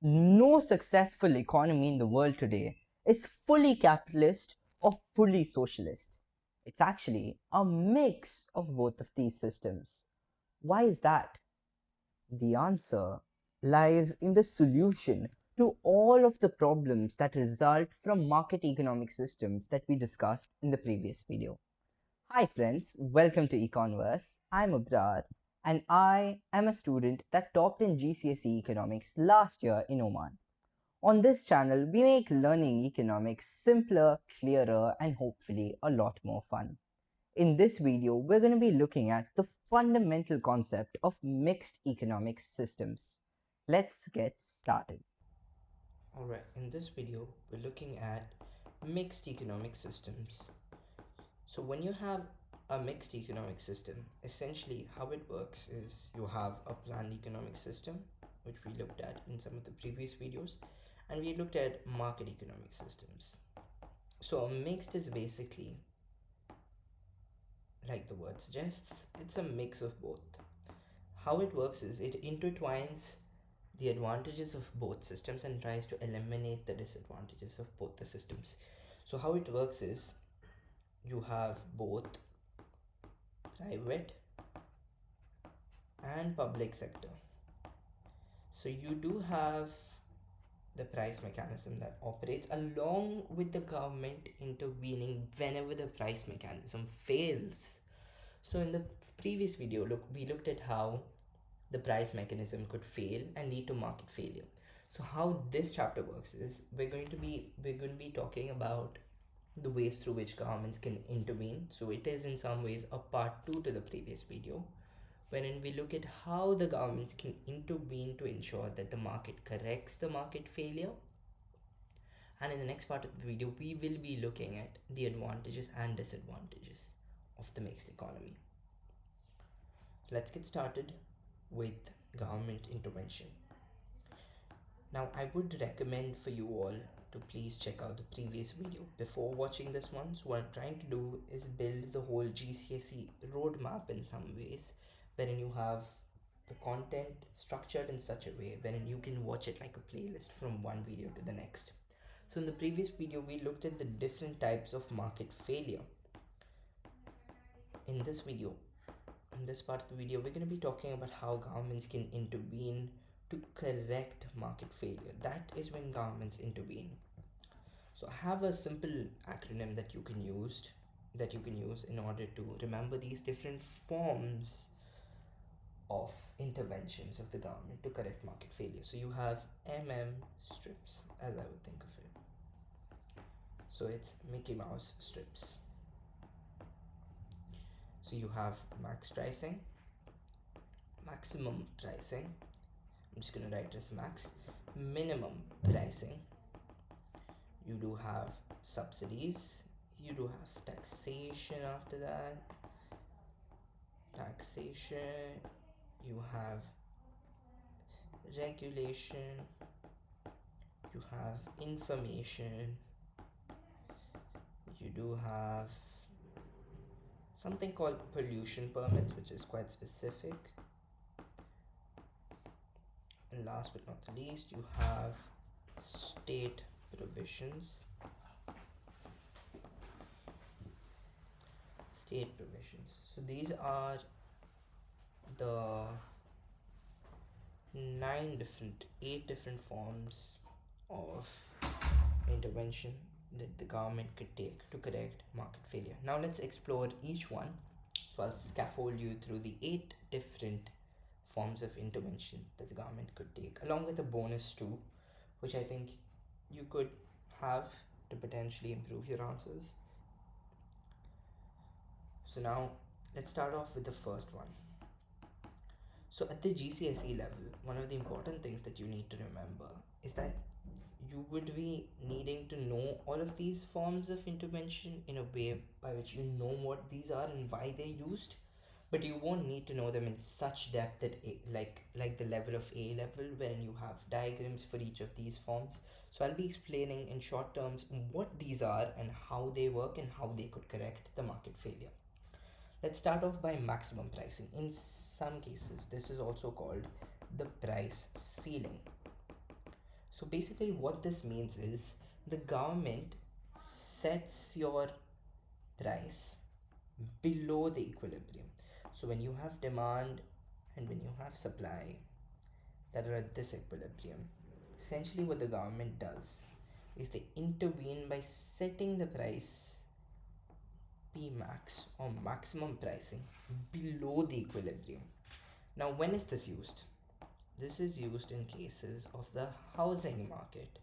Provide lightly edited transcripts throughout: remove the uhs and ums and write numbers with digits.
No successful economy in the world today is fully capitalist or fully socialist. It's actually a mix of both of these systems. Why is that? The answer lies in the solution to all of the problems that result from market economic systems that we discussed in the previous video. Hi friends, welcome to Econverse. I'm Abrar and I am a student that topped in GCSE Economics last year in Oman. On this channel, we make learning economics simpler, clearer, and hopefully a lot more fun. In this video, we're going to be looking at the fundamental concept of mixed economic systems. Let's get started. Alright, in this video, we're looking at mixed economic systems. So when you have a mixed economic system, essentially how it works is you have a planned economic system, which we looked at in some of the previous videos, and we looked at market economic systems. So a mixed is basically, like the word suggests, it's a mix of both. How it works is it intertwines the advantages of both systems and tries to eliminate the disadvantages of both the systems. So how it works is you have both private and public sector. So you do have the price mechanism that operates along with the government intervening whenever the price mechanism fails. So in the previous video, we looked at how the price mechanism could fail and lead to market failure. So how this chapter works is we're going to be talking about the ways through which governments can intervene. So it is in some ways a part 2 to the previous video, wherein we look at how the governments can intervene to ensure that the market corrects the market failure. And in the next part of the video, we will be looking at the advantages and disadvantages of the mixed economy. Let's get started with government intervention. Now, I would recommend for you all to please check out the previous video before watching this one. So, what I'm trying to do is build the whole GCSE roadmap in some ways, wherein you have the content structured in such a way wherein you can watch it like a playlist from one video to the next. So, in the previous video, we looked at the different types of market failure. In this video, in this part of the video, we're going to be talking about how governments can intervene to correct market failure. That is when governments intervene. So I have a simple acronym that you can use in order to remember these different forms of interventions of the government to correct market failure. So you have strips, as I would think of it. So it's Mickey Mouse strips. So you have max pricing, maximum pricing, I'm just going to write as max, minimum pricing. You do have subsidies, you do have taxation after that. Taxation, you have regulation, you have information, you do have something called pollution permits, which is quite specific. And last but not the least, you have state provisions. State provisions. So these are the eight different forms of intervention that the government could take to correct market failure. Now let's explore each one. So I'll scaffold you through the 8 different forms of intervention that the government could take, along with a bonus too, which I think you could have to potentially improve your answers. So now let's start off with the first one. So at the GCSE level, one of the important things that you need to remember is that you would be needing to know all of these forms of intervention in a way by which you know what these are and why they're used, but you won't need to know them in such depth that like the level of A level when you have diagrams for each of these forms. So I'll be explaining in short terms what these are and how they work and how they could correct the market failure. Let's start off by maximum pricing. In some cases, this is also called the price ceiling. So basically, what this means is the government sets your price below the equilibrium. So when you have demand and when you have supply that are at this equilibrium, essentially what the government does is they intervene by setting the price P max or maximum pricing below the equilibrium. Now, when is this used? This is used in cases of the housing market,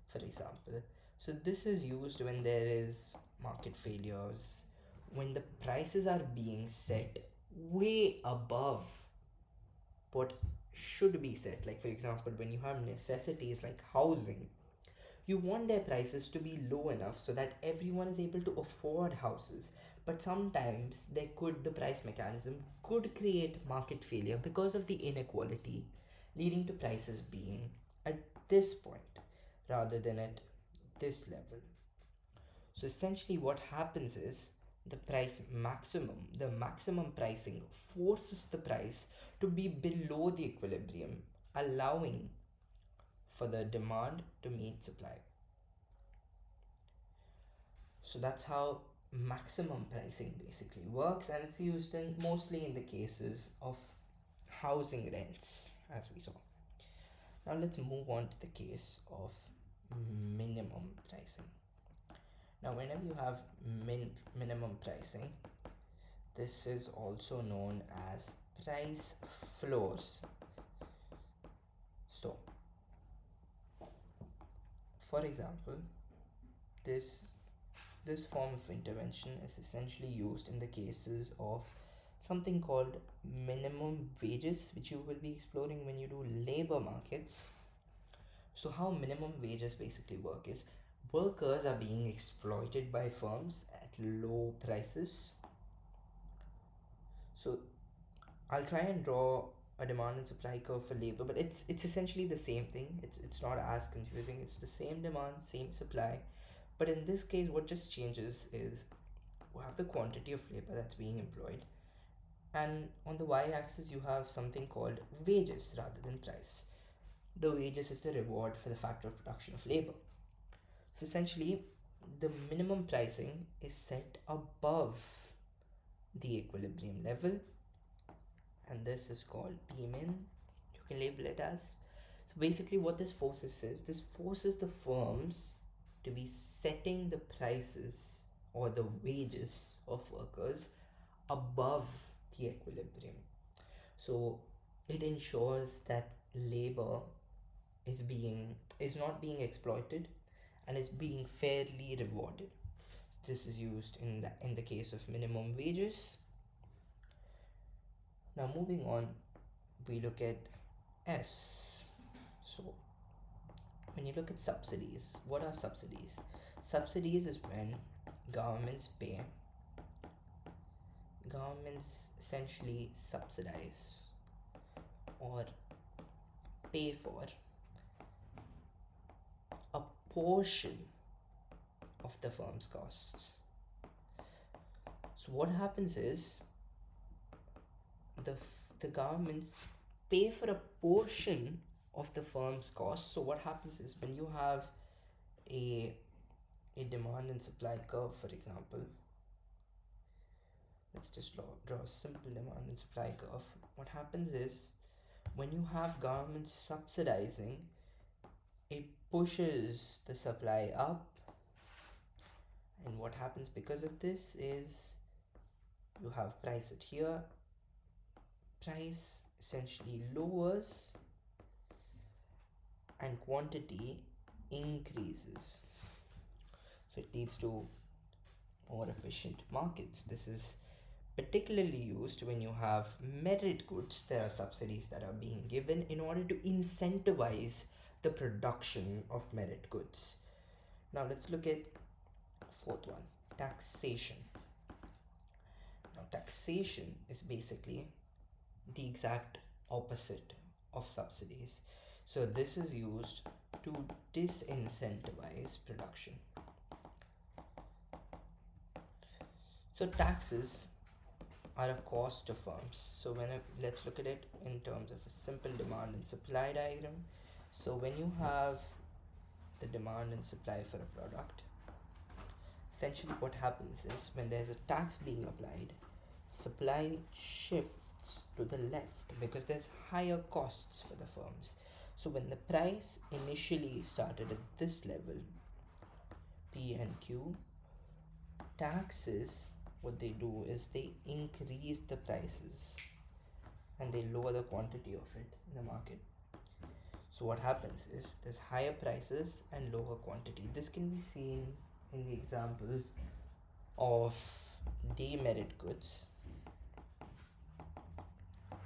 for example. So, this is used when there is market failures, when the prices are being set way above what should be set. Like, for example, when you have necessities like housing, you want their prices to be low enough so that everyone is able to afford houses. But sometimes the price mechanism could create market failure because of the inequality, leading to prices being at this point rather than at this level. So essentially what happens is the maximum pricing forces the price to be below the equilibrium, allowing for the demand to meet supply. So that's how maximum pricing basically works, and it's used in mostly in the cases of housing rents, as we saw. Now let's move on to the case of minimum pricing. Now, whenever you have minimum pricing, this is also known as price floors. So, for example, this this form of intervention is essentially used in the cases of something called minimum wages, which you will be exploring when you do labor markets. So, how minimum wages basically work is workers are being exploited by firms at low prices. So, I'll try and draw a demand and supply curve for labor, but it's essentially the same thing. It's not as confusing. It's the same demand, same supply, but in this case, what just changes is you have the quantity of labor that's being employed, and on the y-axis you have something called wages rather than price. The wages is the reward for the factor of production of labor. So essentially, the minimum pricing is set above the equilibrium level, and this is called Pmin. You can label it as. So basically, what this forces is this forces the firms to be setting the prices or the wages of workers above the equilibrium. So it ensures that labor is not being exploited and is being fairly rewarded. This is used in the case of minimum wages. Now moving on, we look at S. So when you look at subsidies, what are subsidies? Subsidies is when governments essentially subsidize or pay for a portion of the firm's costs. So what happens is the the governments pay for a portion of the firm's costs. So what happens is when you have a demand and supply curve, for example, let's just draw a simple demand and supply curve. What happens is when you have governments subsidizing, it pushes the supply up, and what happens because of this is you have price at here, price essentially lowers and quantity increases, so it leads to more efficient markets. This is particularly used when you have merit goods. There are subsidies that are being given in order to incentivize the production of merit goods. Now let's look at fourth one, taxation. Now taxation is basically the exact opposite of subsidies. So this is used to disincentivize production. So taxes are a cost to firms. So let's look at it in terms of a simple demand and supply diagram. So when you have the demand and supply for a product. Essentially, what happens is when there's a tax being applied, supply shifts to the left because there's higher costs for the firms. So when the price initially started at this level, P and Q, taxes, what they do is they increase the prices and they lower the quantity of it in the market. So what happens is there's higher prices and lower quantity. This can be seen in the examples of demerit goods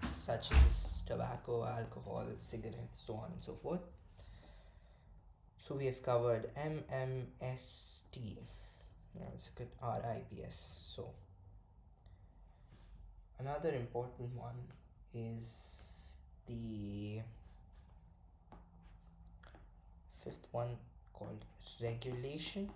such as tobacco, alcohol, cigarettes, so on and so forth. So we have covered MMST. Let's look at RIPS. So another important one is the fifth one called regulation.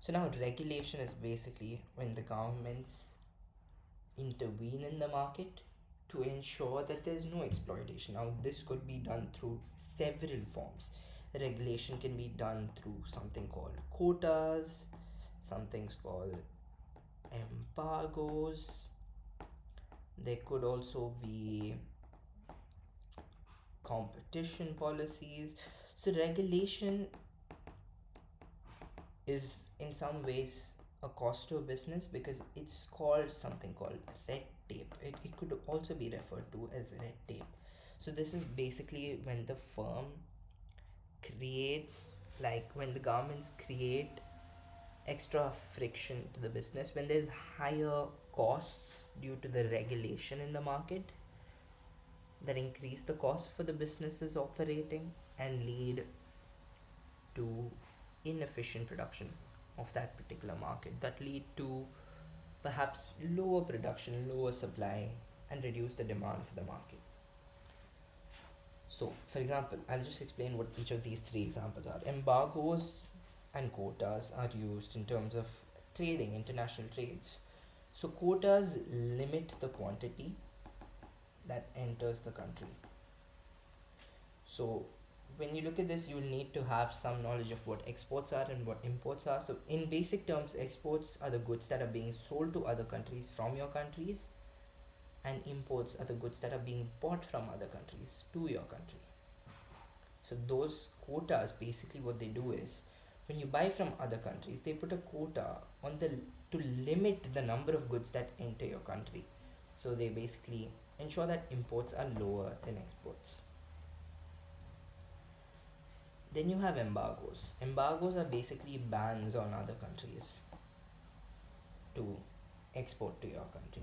So now regulation is basically when the governments intervene in the market to ensure that there's no exploitation. Now this could be done through several forms. Regulation can be done through something called quotas, something's called embargoes. There could also be competition policies. So regulation is in some ways a cost to a business because it's called something called red tape. It could also be referred to as red tape. So this is basically when the firm creates, like when the governments create extra friction to the business, when there's higher costs due to the regulation in the market that increase the cost for the businesses operating and lead to inefficient production of that particular market, that lead to perhaps lower production, lower supply, and reduce the demand for the market. So, for example, I'll just explain what each of these three examples are. Embargoes and quotas are used in terms of trading, international trades. So, quotas limit the quantity that enters the country. So, when you look at this, you'll need to have some knowledge of what exports are and what imports are. So, in basic terms, exports are the goods that are being sold to other countries from your countries, and imports are the goods that are being bought from other countries to your country. So, those quotas, basically, what they do is when you buy from other countries, they put a quota on the to limit the number of goods that enter your country. So, they basically ensure that imports are lower than exports. Then you have embargoes. Embargoes are basically bans on other countries to export to your country.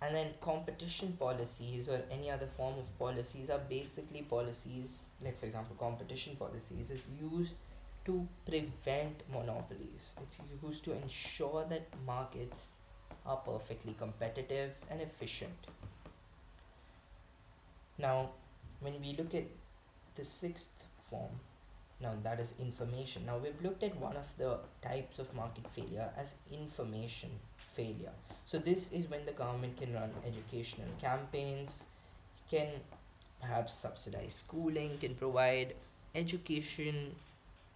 And then competition policies or any other form of policies are basically policies, like for example, competition policies is used to prevent monopolies. It's used to ensure that markets are perfectly competitive and efficient. Now, when we look at the sixth form, now that is information. Now we've looked at one of the types of market failure as information failure. So this is when the government can run educational campaigns, can perhaps subsidize schooling, can provide education,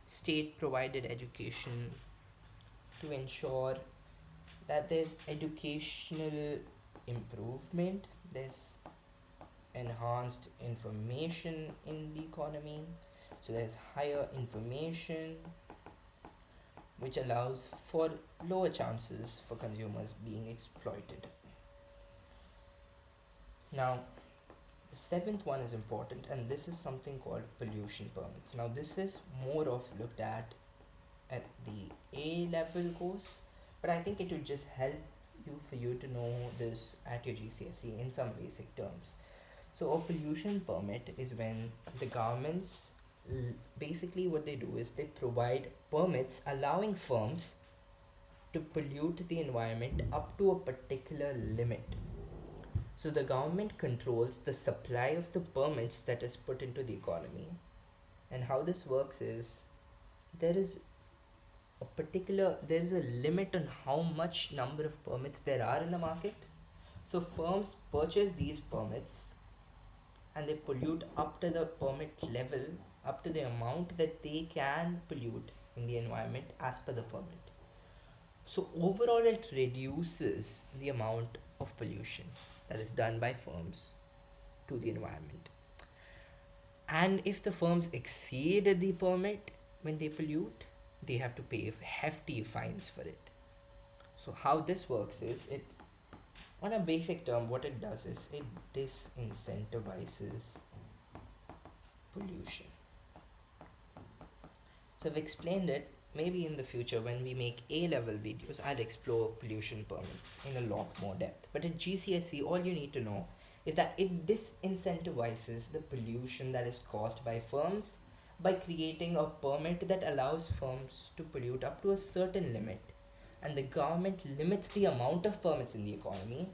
state provided education to ensure that there's educational improvement, there's enhanced information in the economy. So there's higher information, which allows for lower chances for consumers being exploited. Now, the seventh one is important, and this is something called pollution permits. Now, this is more of looked at the A level course, but I think it would just help you for you to know this at your GCSE in some basic terms. So a pollution permit is when the governments basically what they do is they provide permits allowing firms to pollute the environment up to a particular limit. So the government controls the supply of the permits that is put into the economy. And how this works is there is a limit on how much number of permits there are in the market. So firms purchase these permits and they pollute up to the permit level up to the amount that they can pollute in the environment as per the permit. So overall, it reduces the amount of pollution that is done by firms to the environment. And if the firms exceed the permit when they pollute, they have to pay hefty fines for it. So how this works is, it on a basic term, what it does is it disincentivizes pollution. So I've explained it. Maybe in the future, when we make A-level videos, I'll explore pollution permits in a lot more depth. But at GCSE, all you need to know is that it disincentivizes the pollution that is caused by firms by creating a permit that allows firms to pollute up to a certain limit. And the government limits the amount of permits in the economy,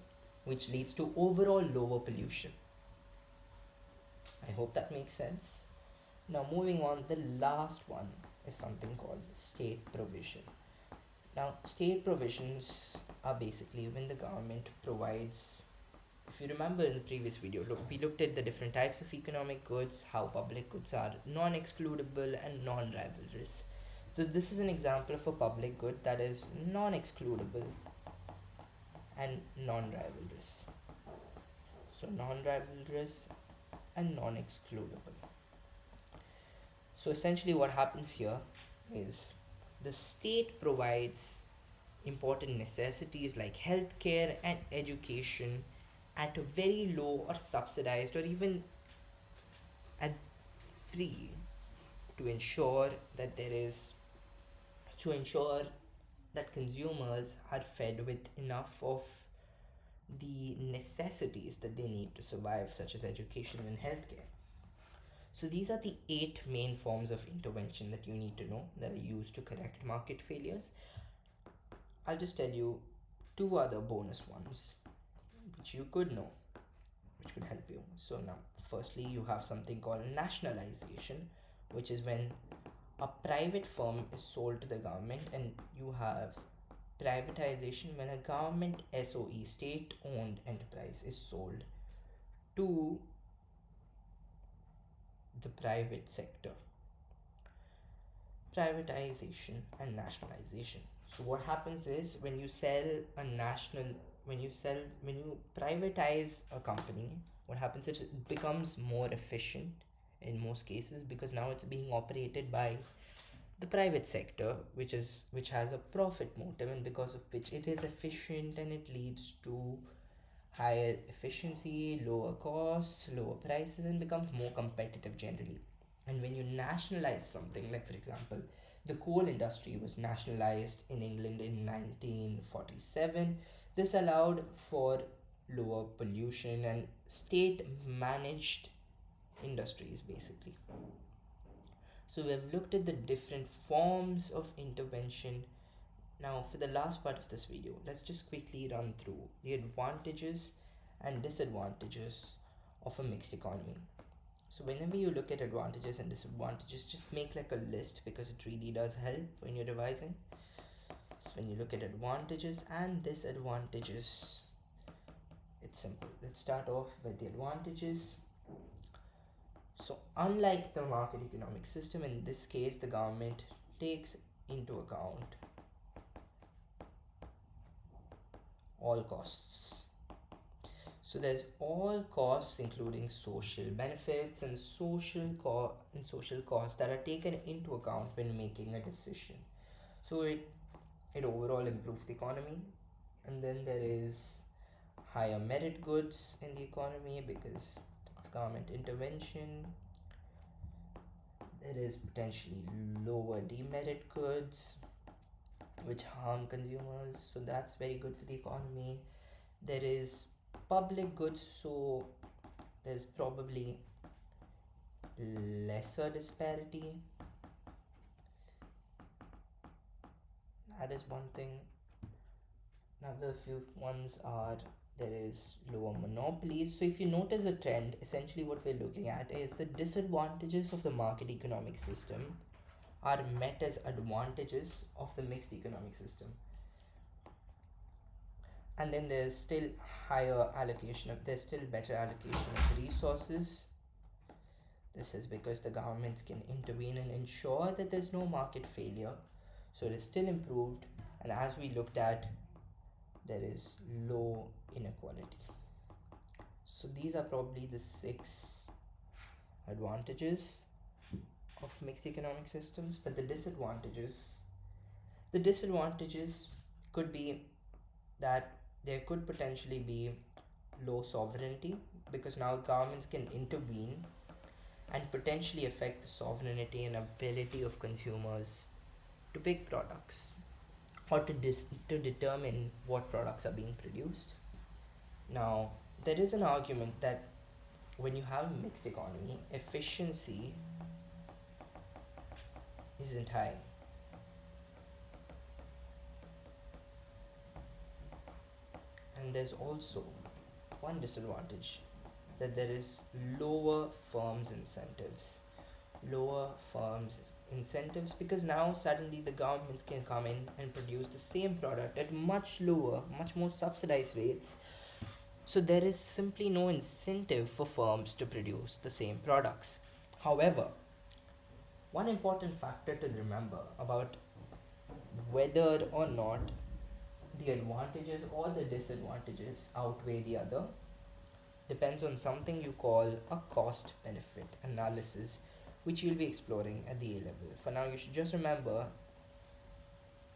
which leads to overall lower pollution. I hope that makes sense. Now, moving on, the last one is something called state provision. Now, state provisions are basically when the government provides. If you remember in the previous video, we looked at the different types of economic goods, how public goods are non-excludable and non-rivalrous. So this is an example of a public good that is non-excludable and non-rivalrous. So non-rivalrous and non-excludable. So essentially what happens here is the state provides important necessities like healthcare and education at a very low or subsidized or even at free to ensure that consumers are fed with enough of the necessities that they need to survive, such as education and healthcare. So these are the 8 main forms of intervention that you need to know that are used to correct market failures. I'll just tell you 2 other bonus ones which you could know, which could help you. So now, firstly, you have something called nationalization, which is when a private firm is sold to the government, and you have privatization when a government SOE, state owned enterprise, is sold to the private sector. Privatization and nationalization. So what happens is, when you privatize a company, what happens is it becomes more efficient in most cases, because now it's being operated by the private sector, which has a profit motive, and because of which it is efficient, and it leads to higher efficiency, lower costs, lower prices, and becomes more competitive generally. And when you nationalize something, like for example, the coal industry was nationalized in England in 1947, this allowed for lower pollution and state managed industries basically. So we've looked at the different forms of intervention. Now, for the last part of this video, let's just quickly run through the advantages and disadvantages of a mixed economy. So whenever you look at advantages and disadvantages, just make like a list, because it really does help when you're revising. So when you look at advantages and disadvantages, it's simple. Let's start off with the advantages. So unlike the market economic system, in this case the government takes into account all costs. So there's all costs, including social benefits and social costs that are taken into account when making a decision. So it overall improves the economy. And then there is higher merit goods in the economy because of government intervention. There is potentially lower demerit goods which harm consumers, so that's very good for the economy. There is public goods, so there's probably lesser disparity. That is one thing. Another few ones are, there is lower monopolies. So if you notice a trend, essentially what we're looking at is the disadvantages of the market economic system are met as advantages of the mixed economic system. And then there's still better allocation of resources. This is because the governments can intervene and ensure that there's no market failure, so it is still improved, and as we looked at, there is low inequality. So these are probably the 6 advantages of mixed economic systems, but the disadvantages could be that there could potentially be low sovereignty, because now governments can intervene and potentially affect the sovereignty and ability of consumers to pick products, or to determine what products are being produced. Now, there is an argument that when you have a mixed economy, efficiency isn't high. And there's also one disadvantage, that there is lower firms incentives. Lower firms incentives, because now suddenly the governments can come in and produce the same product at much lower, much more subsidized rates. So there is simply no incentive for firms to produce the same products. However, one important factor to remember about whether or not the advantages or the disadvantages outweigh the other depends on something you call a cost benefit analysis, which you'll be exploring at the A level. For now, you should just remember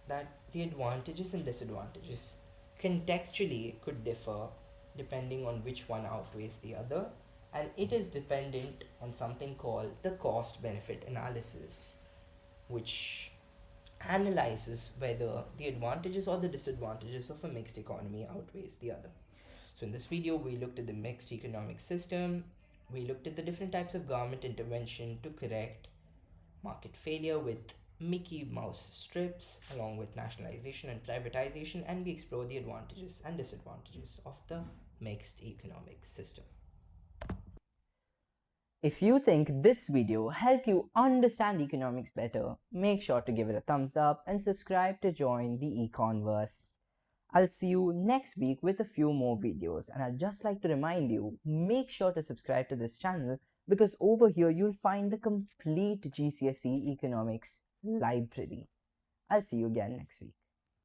that the advantages and disadvantages contextually could differ depending on which one outweighs the other, and it is dependent on something called the cost benefit analysis, which analyzes whether the advantages or the disadvantages of a mixed economy outweighs the other. So in this video, we looked at the mixed economic system. We looked at the different types of government intervention to correct market failure with Mickey Mouse strips, along with nationalization and privatization, and we explored the advantages and disadvantages of the mixed economic system. If you think this video helped you understand economics better, make sure to give it a thumbs up and subscribe to join the Econverse. I'll see you next week with a few more videos, and I'd just like to remind you, make sure to subscribe to this channel, because over here you'll find the complete GCSE Economics library. I'll see you again next week.